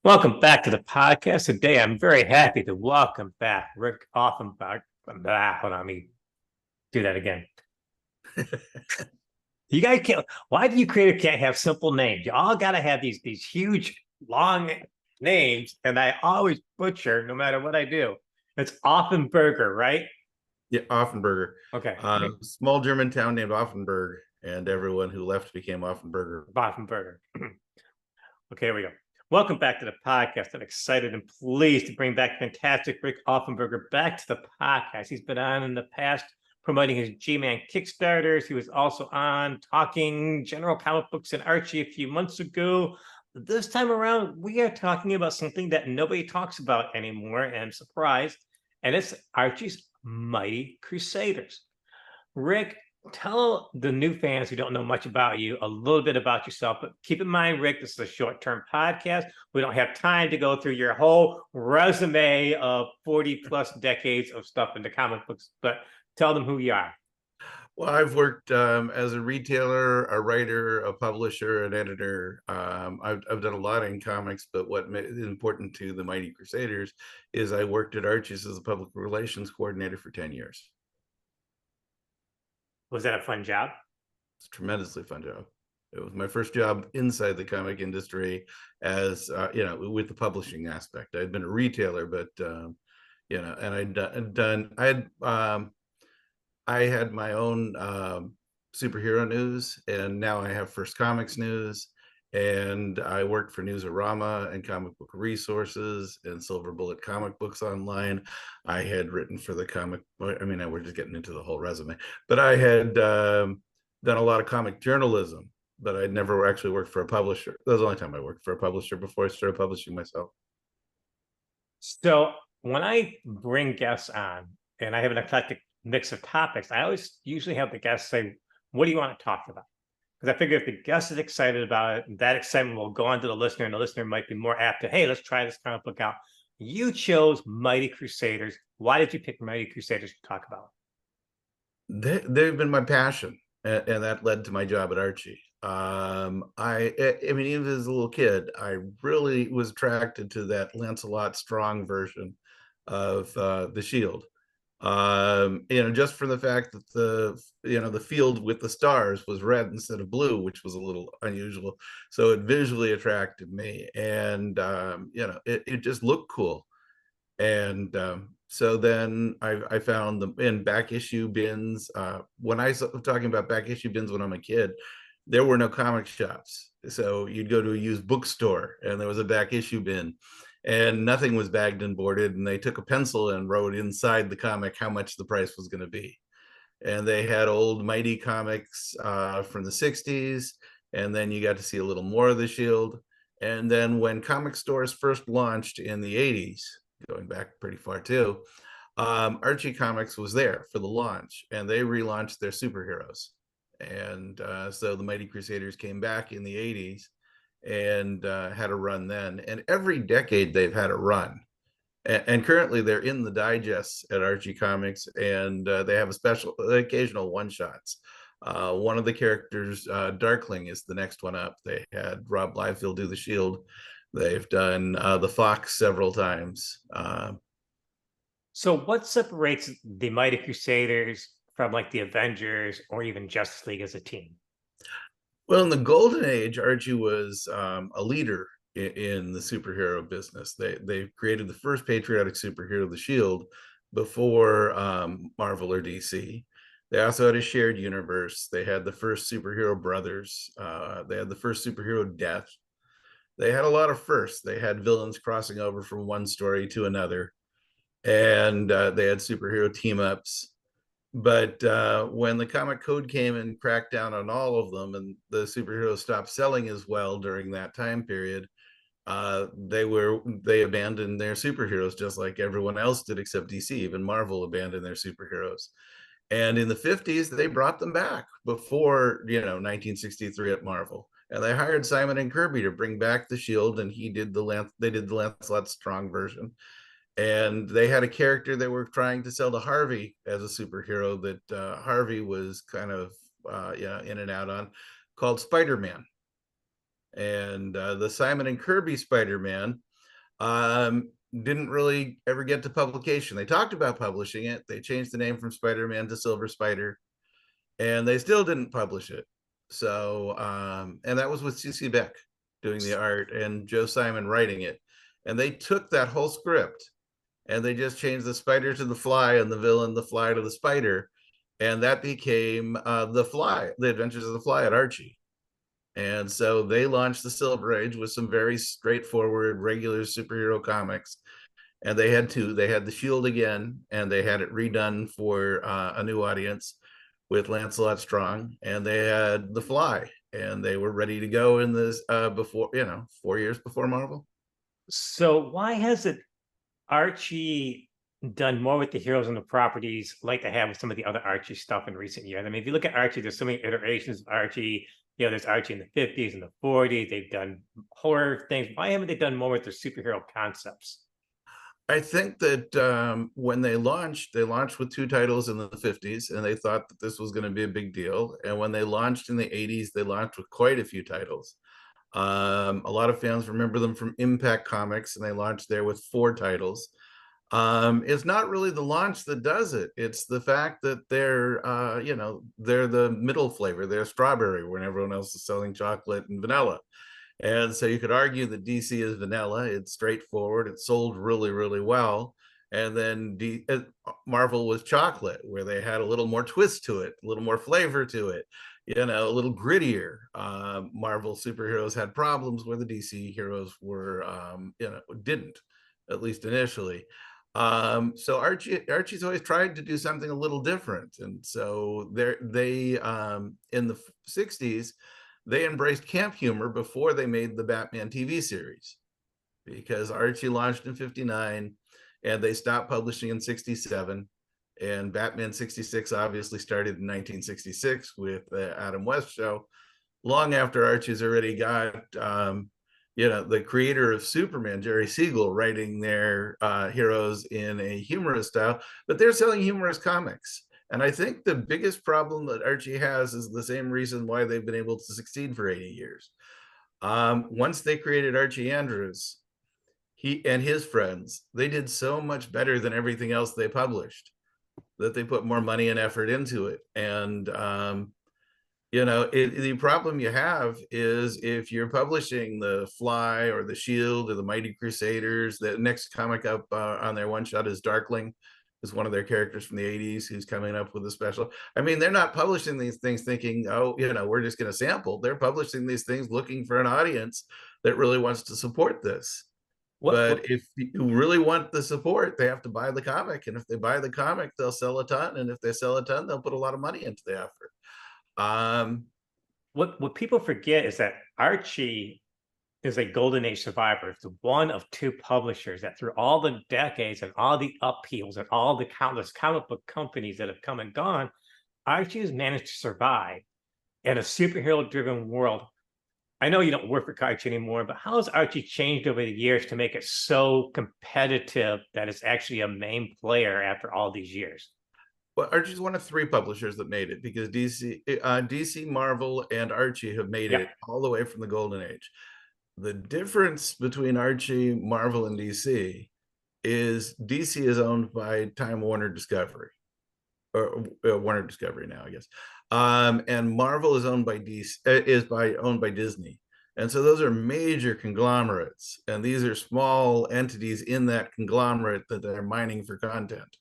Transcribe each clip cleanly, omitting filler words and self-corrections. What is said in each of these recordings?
Welcome back to the podcast. Today, I'm very happy to welcome back Rik Offenberger. Hold on, let me do that again. You guys can't. Why do you create can't have simple names? You all got to have these huge, long names, and I always butcher no matter what I do. It's Offenberger, right? Yeah, Offenberger. Okay, Small German town named Offenberg, and everyone who left became Offenberger. Offenberger. Okay, here we go. Welcome back to the podcast. I'm excited and pleased to bring back fantastic Rik Offenberger back to the podcast. He's been on in the past promoting his G-Man Kickstarters. He was also on talking general comic books and Archie a few months ago. This time around, we are talking about something that nobody talks about anymore, and I'm surprised, and it's Archie's Mighty Crusaders. Rik, tell the new fans who don't know much about you a little bit about yourself. But keep in mind, Rik, this is a short-term podcast. We don't have time to go through your whole resume of 40 plus decades of stuff in the comic books, but tell them who you are. Well, I've worked as a retailer, a writer, a publisher, an editor. I've done a lot in comics, but what is important to the Mighty Crusaders is I worked at Archie's as a public relations coordinator for 10 years. Was that a fun job? It's a tremendously fun job. It was my first job inside the comic industry as, with the publishing aspect. I'd been a retailer, but, and I had my own superhero news, and now I have First Comics News, and I worked for Newsarama and Comic Book Resources and Silver Bullet Comic Books Online. I had written for the comic, we're just getting into the whole resume, but I had done a lot of comic journalism, but I'd never actually worked for a publisher. That was the only time I worked for a publisher before I started publishing myself. So when I bring guests on and I have an eclectic mix of topics, I always usually have the guests say, what do you want to talk about? Because I figure if the guest is excited about it, that excitement will go on to the listener, and the listener might be more apt to, hey, let's try this comic book out. You chose Mighty Crusaders. Why did you pick Mighty Crusaders to talk about? They've been my passion, and that led to my job at Archie. Even as a little kid, I really was attracted to that Lancelot Strong version of the Shield. Just for the fact that the field with the stars was red instead of blue, which was a little unusual. So it visually attracted me, and it just looked cool. And so then I found them in back issue bins. When I was talking about back issue bins when I'm a kid, there were no comic shops. So you'd go to a used bookstore and there was a back issue bin, and nothing was bagged and boarded. And they took a pencil and wrote inside the comic how much the price was going to be. And they had old Mighty comics from the 60s. And then you got to see a little more of the Shield. And then when comic stores first launched in the 80s, going back pretty far too, Archie Comics was there for the launch, and they relaunched their superheroes. And so the Mighty Crusaders came back in the 80s and had a run then. And every decade they've had a run. And currently they're in the digests at Archie Comics, and they have occasional one-shots. One of the characters, Darkling, is the next one up. They had Rob Liefeld do the Shield. They've done the Fox several times. So what separates the Mighty Crusaders from like the Avengers or even Justice League as a team? Well, in the golden age, Archie was a leader in the superhero business. They created the first patriotic superhero, the Shield, before Marvel or DC. They also had a shared universe. They had the first superhero brothers. They had the first superhero Death. They had a lot of firsts. They had villains crossing over from one story to another, and they had superhero team ups. But when the comic code came and cracked down on all of them, and the superheroes stopped selling as well during that time period, they abandoned their superheroes just like everyone else did, except DC. Even Marvel abandoned their superheroes. And in the 50s, they brought them back before 1963 at Marvel. And they hired Simon and Kirby to bring back the Shield, and they did the Lancelot Strong version. And they had a character they were trying to sell to Harvey as a superhero that Harvey was kind of in and out on, called Spider-Man. And the Simon and Kirby Spider-Man Didn't really ever get to publication. They talked about publishing it. They changed the name from Spider-Man to Silver Spider, and they still didn't publish it. So, and that was with CC Beck doing the art and Joe Simon writing it. And they took that whole script and they just changed the spider to the fly and the villain, the fly, to the spider. And that became the Fly, the Adventures of the Fly at Archie. And so they launched the Silver Age with some very straightforward, regular superhero comics. And they had two. They had the Shield again, and they had it redone for a new audience with Lancelot Strong, and they had the Fly, and they were ready to go in this before, 4 years before Marvel. So why hasn't Archie done more with the heroes and the properties like they have with some of the other Archie stuff in recent years? I mean, if you look at Archie, there's so many iterations of Archie. There's Archie in the 50s and the 40s. They've done horror things. Why haven't they done more with their superhero concepts? I think that when they launched with two titles in the 50s, and they thought that this was going to be a big deal. And when they launched in the 80s, they launched with quite a few titles. A lot of fans remember them from Impact Comics, and they launched there with 4 titles. It's not really the launch that does it. It's the fact that they're the middle flavor. They're strawberry when everyone else is selling chocolate and vanilla. And so you could argue that DC is vanilla. It's straightforward. It sold really, really well. And then Marvel was chocolate, where they had a little more twist to it, a little more flavor to it, a little grittier. Marvel superheroes had problems where the DC heroes were, didn't, at least initially. So Archie's always tried to do something a little different. And so they in the 60s, they embraced camp humor before they made the Batman TV series, because Archie launched in 59 and they stopped publishing in 67. And Batman 66 obviously started in 1966 with the Adam West show, long after Archie's already got, the creator of Superman, Jerry Siegel, writing their heroes in a humorous style, but they're selling humorous comics. And I think the biggest problem that Archie has is the same reason why they've been able to succeed for 80 years. Once they created Archie Andrews, he and his friends, they did so much better than everything else they published that they put more money and effort into it. And, the problem you have is if you're publishing the Fly or the Shield or the Mighty Crusaders, the next comic up on their one shot is Darkling, is one of their characters from the 80s who's coming up with a special. I mean, they're not publishing these things thinking, oh, we're just going to sample. They're publishing these things looking for an audience that really wants to support this. But if you really want the support, they have to buy the comic. And if they buy the comic, they'll sell a ton. And if they sell a ton, they'll put a lot of money into the effort. What people forget is that Archie is a golden age survivor. It's one of 2 publishers that, through all the decades and all the upheavals and all the countless comic book companies that have come and gone, Archie has managed to survive in a superhero driven world. I know you don't work for Archie anymore, but how has Archie changed over the years to make it so competitive that it's actually a main player after all these years? Well, Archie's one of 3 publishers that made it, because DC, Marvel, and Archie have made it all the way from the Golden Age. The difference between Archie, Marvel, and DC is owned by Time Warner Discovery, or Warner Discovery now, I guess. And Marvel is owned by owned by Disney. And so those are major conglomerates, and these are small entities in that conglomerate that they're mining for content.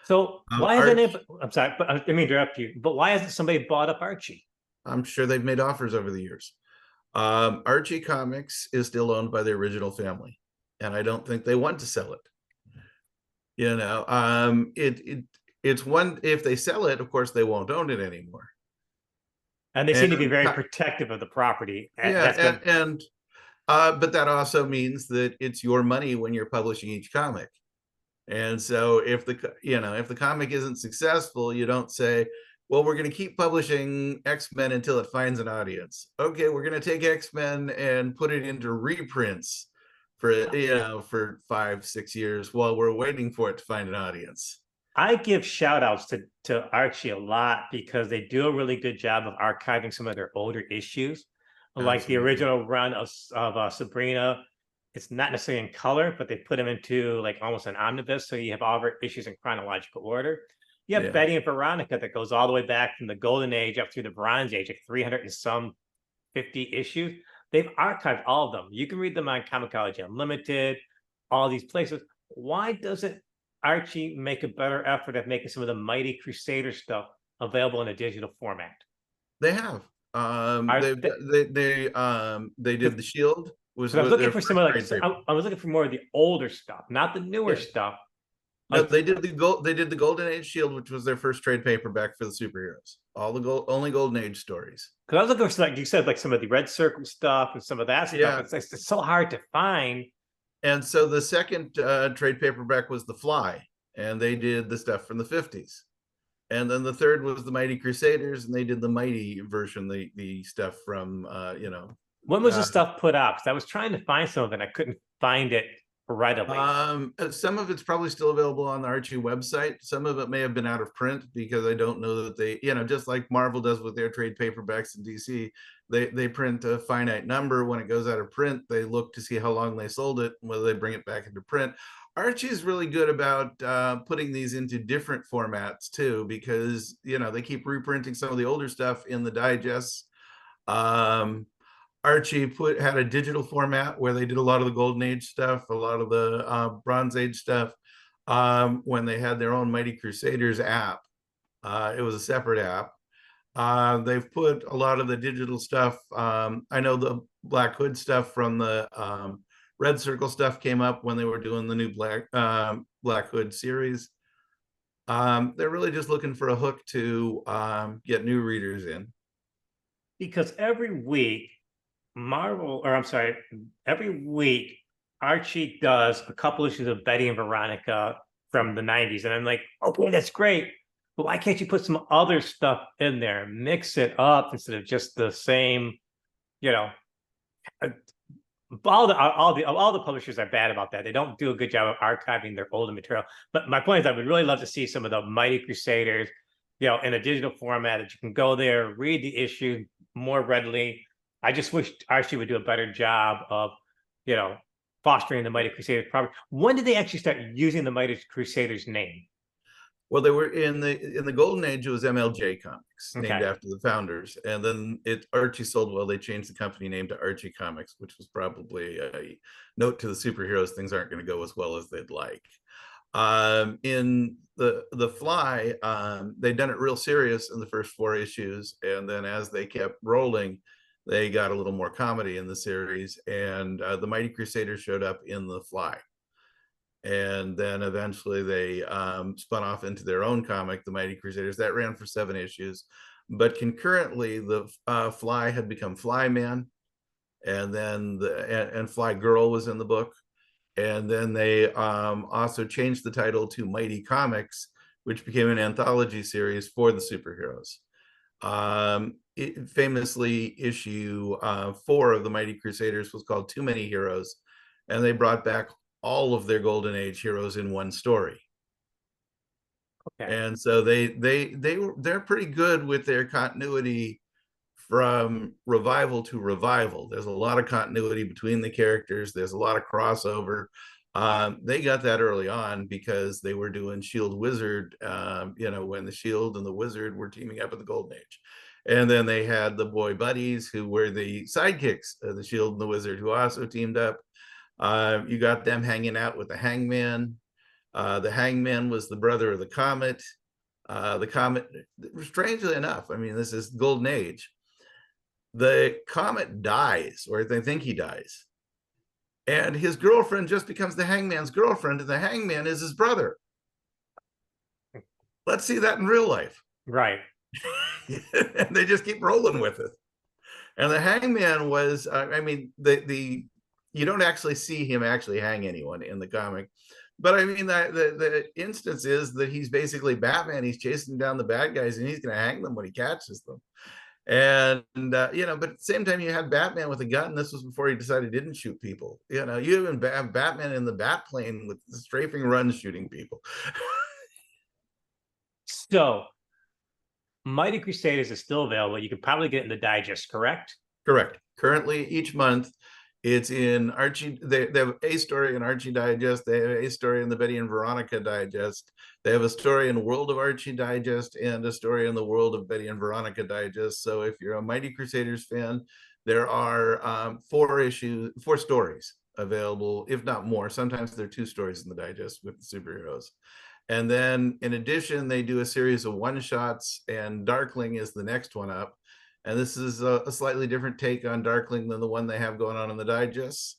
So why hasn't it? I'm sorry, but let me interrupt you. But why hasn't somebody bought up Archie? I'm sure they've made offers over the years. Archie Comics is still owned by the original family, and I don't think they want to sell it. It's one, if they sell it, of course they won't own it anymore. And they seem to be very protective of the property. But that also means that it's your money when you're publishing each comic. And so if the comic isn't successful, you don't say, well, we're going to keep publishing X-Men until it finds an audience. Okay, we're going to take X-Men and put it into reprints for 5-6 years while we're waiting for it to find an audience. I give shout outs to Archie a lot, because they do a really good job of archiving some of their older issues. Like the original run of Sabrina it's not necessarily in color, but they put them into like almost an omnibus. So you have all of our issues in chronological order. You have Yeah. Betty and Veronica that goes all the way back from the Golden Age up through the Bronze Age, like 300 and some 50 issues. They've archived all of them. You can read them on Comixology Unlimited, all these places. Why doesn't Archie make a better effort at making some of the Mighty Crusader stuff available in a digital format? They have. Are they, They did the Shield was because I was looking their for some first of like trade paper. I was looking for more of the older stuff, not the newer Yeah. stuff. No, Like, they did the Golden Age Shield, which was their first trade paperback for the superheroes. All the only Golden Age stories. because I was looking for, like you said, like some of the Red Circle stuff and some of that stuff. Yeah. It's so hard to find. And so the second trade paperback was The Fly, and they did the stuff from the 50s. And then the third was the Mighty Crusaders, and they did the Mighty version, the stuff from When was this stuff put out? Because I was trying to find some of it, and I couldn't find it readily. Some of it's probably still available on the Archie website. Some of it may have been out of print because I don't know that they, just like Marvel does with their trade paperbacks in DC, they print a finite number. When it goes out of print, they look to see how long they sold it, whether they bring it back into print. Archie is really good about putting these into different formats too, because they keep reprinting some of the older stuff in the digests. Archie had a digital format where they did a lot of the Golden Age stuff, a lot of the Bronze Age stuff. When they had their own Mighty Crusaders app, it was a separate app. They've put a lot of the digital stuff. I know the Black Hood stuff from the Red Circle stuff came up when they were doing the new Black Hood series. They're really just looking for a hook to get new readers in. Because every week, every week, Archie does a couple issues of Betty and Veronica from the 90s. And I'm like, okay, that's great. But why can't you put some other stuff in there, mix it up instead of just the same, all the publishers are bad about that. They don't do a good job of archiving their older material. But my point is, I would really love to see some of the Mighty Crusaders, in a digital format that you can go there, read the issue more readily. I just wish Archie would do a better job of, fostering the Mighty Crusaders property. When did they actually start using the Mighty Crusaders name? Well, they were in the Golden Age. It was MLJ Comics, Okay. named after the founders, and then Archie sold well. They changed the company name to Archie Comics, which was probably a note to the superheroes: things aren't going to go as well as they'd like. In the Fly, they'd done it real serious in the first 4 issues, and then as they kept rolling, they got a little more comedy in the series, and the Mighty Crusaders showed up in the Fly. And then eventually they spun off into their own comic, The Mighty Crusaders. That ran for 7 issues. But concurrently, the Fly had become Flyman, and then and Fly Girl was in the book. And then they also changed the title to Mighty Comics, which became an anthology series for the superheroes. Famously, issue 4 of the Mighty Crusaders was called Too Many Heroes, and they brought back all of their Golden Age heroes in one story. Okay. And so they're pretty good with their continuity from revival to revival. There's a lot of continuity between the characters. There's a lot of crossover. They got that early on because they were doing Shield Wizard, when the Shield and the Wizard were teaming up in the Golden Age. And then they had the boy buddies who were the sidekicks of the Shield and the Wizard, who also teamed up. You got them hanging out with the Hangman. The Hangman was the brother of the Comet. The Comet, strangely enough, I mean, this is Golden Age. The Comet dies, or they think he dies. And his girlfriend just becomes the Hangman's girlfriend, and the Hangman is his brother. Let's see that in real life. Right. And they just keep rolling with it. And the Hangman was, you don't actually see him actually hang anyone in the comic. But I mean, the instance is that he's basically Batman. He's chasing down the bad guys, and he's going to hang them when he catches them. And, but at the same time, you had Batman with a gun. This was before he decided he didn't shoot people. You even have Batman in the bat plane with the strafing runs shooting people. So, Mighty Crusaders is still available. You can probably get it in the digest, correct? Correct. Currently, each month, It's in Archie. They have a story in Archie Digest. They have a story in the Betty and Veronica Digest. They have a story in World of Archie Digest and a story in the World of Betty and Veronica Digest. So if you're a Mighty Crusaders fan, there are 4 stories available, if not more. Sometimes there are 2 stories in the digest with the superheroes. And then in addition, they do a series of one-shots, and Darkling is the next one up. And this is a slightly different take on Darkling than the one they have going on in the digests.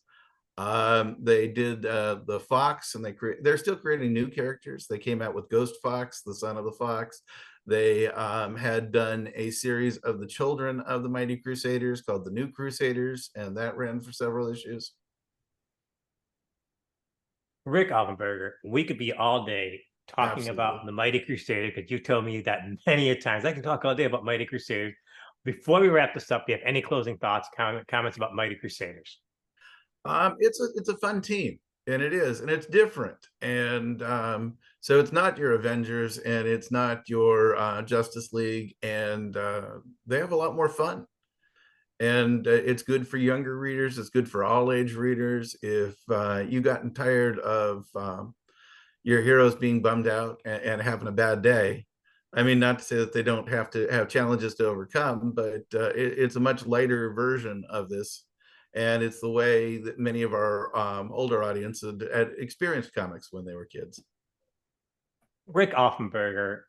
They did the Fox, and they're still creating new characters. They came out with Ghost Fox, the son of the Fox. They had done a series of the children of the Mighty Crusaders called the New Crusaders, and that ran for several issues. Rik Offenberger, we could be all day talking Absolutely. about the Mighty Crusaders, because you told me that many a times. I can talk all day about Mighty Crusaders. Before we wrap this up, do you have any closing thoughts, comments about Mighty Crusaders? It's a fun team, and it is, and it's different, and so it's not your Avengers, and it's not your Justice League, and they have a lot more fun, and it's good for younger readers. It's good for all age readers. If you gotten tired of your heroes being bummed out and having a bad day, I mean, not to say that they don't have to have challenges to overcome, but it's a much lighter version of this. And it's the way that many of our older audience had experienced comics when they were kids. Rik Offenberger,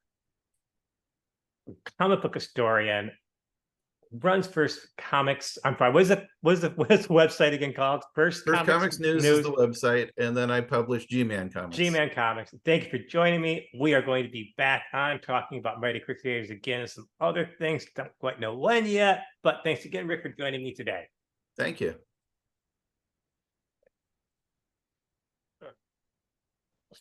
comic book historian, runs First Comics. I'm sorry, what's the website again called? First Comics News is the website, and then I publish G-Man Comics. G-Man Comics. Thank you for joining me. We are going to be back on talking about Mighty Crusaders again and some other things. Don't quite know when yet, but thanks again, Rik, for joining me today. Thank you.